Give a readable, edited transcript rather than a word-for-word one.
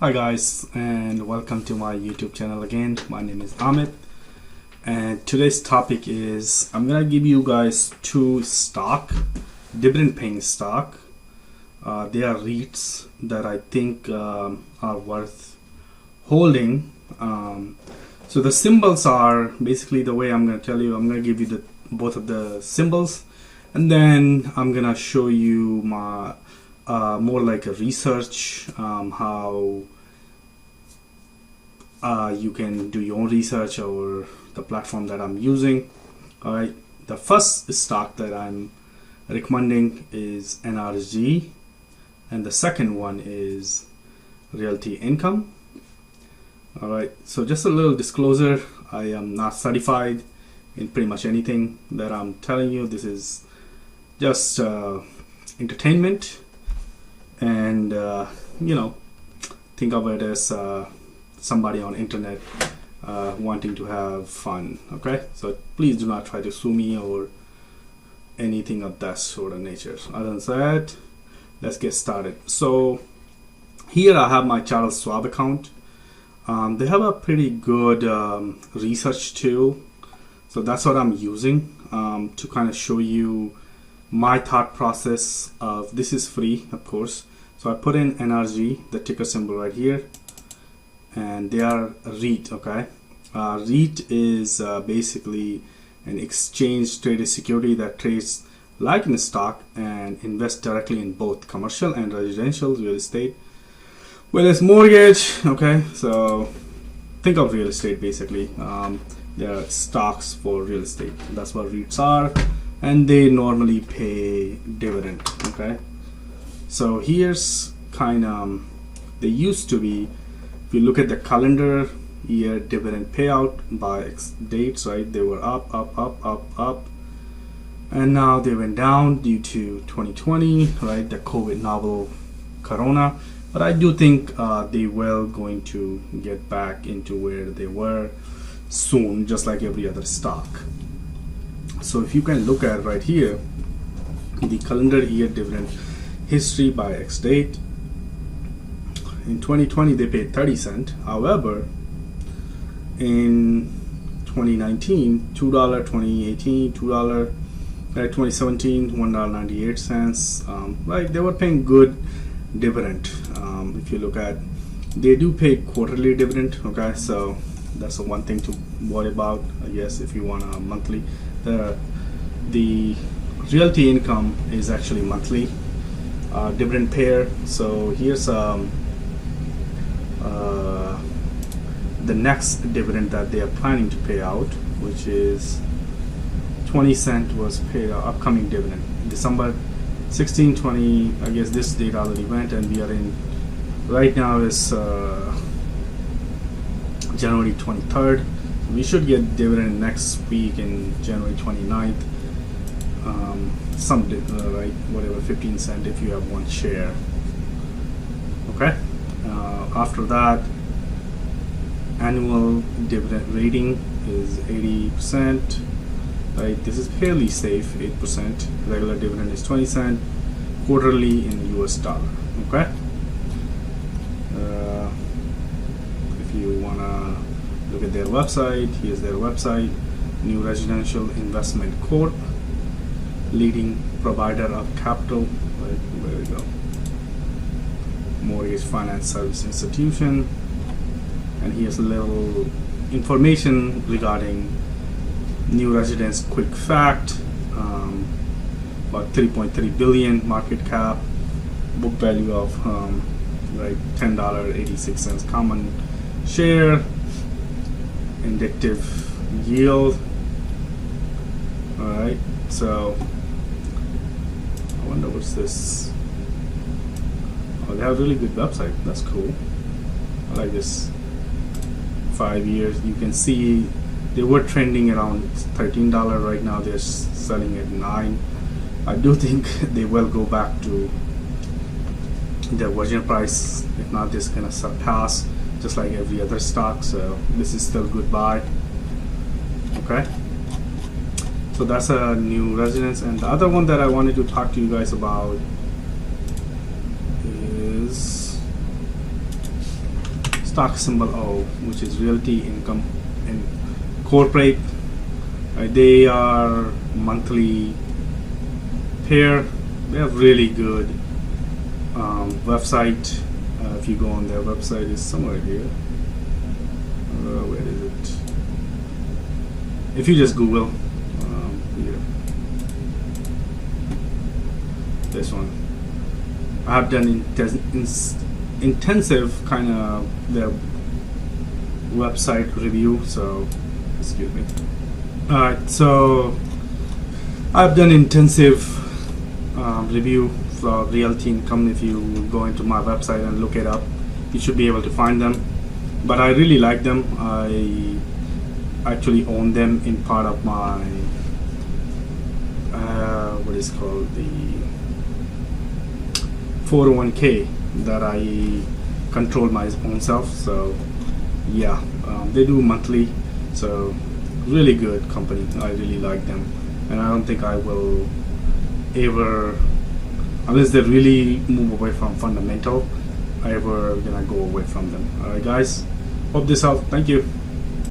Hi guys, and welcome to my YouTube channel again. My name is Amit, and today's topic is I'm gonna give you guys two dividend paying stock. They are REITs that I think are worth holding. So the symbols are basically the way I'm gonna tell you. I'm gonna give you both of the symbols, and then I'm gonna show you my more like a research, how you can do your own research over the platform that I'm using. All right, the first stock that I'm recommending is NRG, and the second one is Realty Income. All right, so just a little disclosure, I am not certified in pretty much anything that I'm telling you. This is just entertainment, and think of it as somebody on internet wanting to have fun. Okay, so please do not try to sue me or anything of that sort of nature. Other than that, let's get started. So here I have my Charles Schwab account. They have a pretty good research tool, so that's what I'm using to kind of show you my thought process of this. Is free, of course. So I put in NRG, the ticker symbol right here, and they are a REIT. Okay, REIT is basically an exchange traded security that trades like in a stock and invests directly in both commercial and residential real estate. Well, it's mortgage. Okay, so think of real estate basically. There are stocks for real estate. That's what REITs are, and they normally pay dividend. Okay, so here's kind of, they used to be, if you look at the calendar year dividend payout by dates, right, they were up, and now they went down due to 2020, right, the COVID novel corona. But I do think they will going to get back into where they were soon, just like every other stock. So if you can look at right here, the calendar year dividend history by X date. In 2020 they paid 30 cents. However, in 2019, $2, 2018, $2, right, 2017, $1.98. Right, they were paying good dividend. If you look at, they do pay quarterly dividend. Okay, so that's the one thing to worry about, I guess, if you want a monthly. The Realty Income is actually monthly dividend payer. So here's the next dividend that they are planning to pay out, which is 20 cent was paid upcoming dividend December 16, 20. I guess this date already went, and we are in right now is January 23rd. We should get dividend next week in January 29th. Right, whatever, 15 cent if you have one share. Okay, after that, annual dividend rating is 80%. Right, this is fairly safe, 8%. Regular dividend is 20 cent, quarterly in US dollar. Okay, if you wanna look at their website, here's their website. New Residential Investment Corp, leading provider of capital. Right, where we go, mortgage finance service institution. And here's a little information regarding new residence quick fact. About 3.3 billion market cap, book value of right, $10.86 common share, indicative yield. All right, so I wonder what's this. Oh, they have a really good website. That's cool. I like this. 5 years. You can see they were trending around $13. Right now they're selling at $9. I do think they will go back to their original price. If not, this is gonna surpass, just like every other stock. So this is still good buy. Okay, so that's a new residence. And the other one that I wanted to talk to you guys about is stock symbol O, which is Realty Income Incorporate. They are monthly pair. They have really good website. If you go on their website, is somewhere here. Where is it? If you just Google here, this one. I have done intensive kind of their website review. So, excuse me. Alright, so I've done intensive review for Realty Income. If you go into my website and look it up, you should be able to find them. But I really like them. I actually own them in part of my what is called the 401k that I control my own self. So yeah, they do monthly. So really good company. I really like them, and I don't think I will ever, unless they really move away from fundamental, I ever gonna go away from them. Alright guys, hope this helped. Thank you.